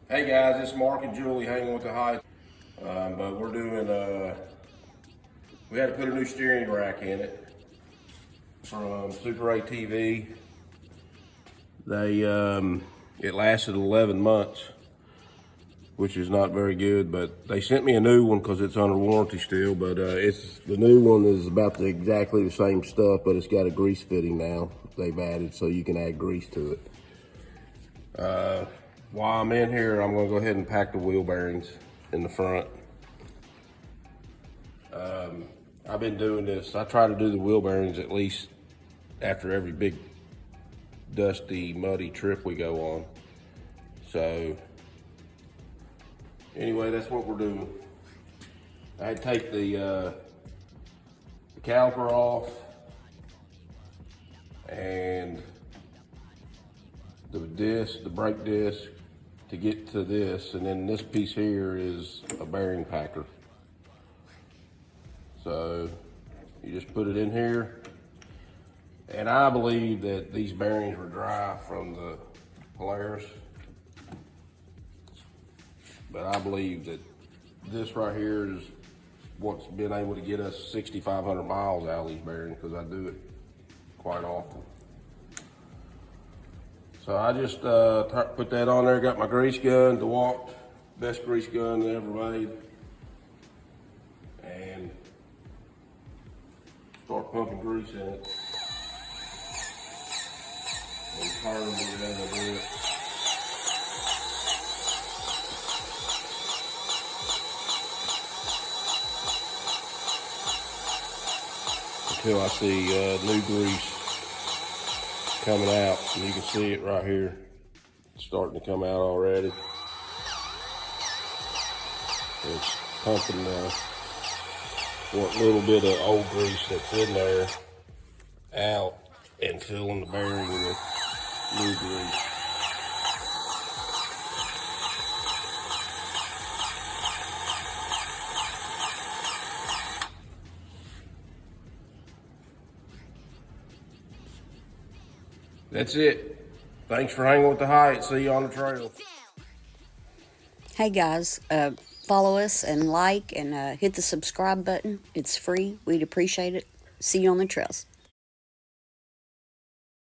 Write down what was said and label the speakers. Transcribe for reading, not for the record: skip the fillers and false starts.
Speaker 1: Hey guys, it's Mark and Julie hanging with the Heights. But we're doing, we had to put a new steering rack in it from Super ATV. It lasted 11 months, which is not very good, but they sent me a new one because it's under warranty still, but the new one is about exactly the same stuff, but it's got a grease fitting now they've added, so you can add grease to it. While I'm in here, I'm gonna go ahead and pack the wheel bearings in the front. I've been doing this. I try to do the wheel bearings at least after every big dusty, muddy trip we go on. So anyway, that's what we're doing. I take the caliper off and the brake disc to get to this, and then this piece here is a bearing packer. So you just put it in here, and I believe that these bearings were dry from the Polaris, but I believe that this right here is what's been able to get us 6,500 miles out of these bearings, because I do it quite often. So I just put that on there, got my grease gun, DeWalt, best grease gun that ever made, and start pumping grease in it. And turn it as I do it. Until I see new grease coming out, and you can see it right here. It's starting to come out already. It's pumping what little bit of old grease that's in there out and filling the bearing with new grease. That's it. Thanks for hanging with the Heights. See you on the trail.
Speaker 2: Hey guys, follow us and like and hit the subscribe button. It's free. We'd appreciate it. See you on the trails.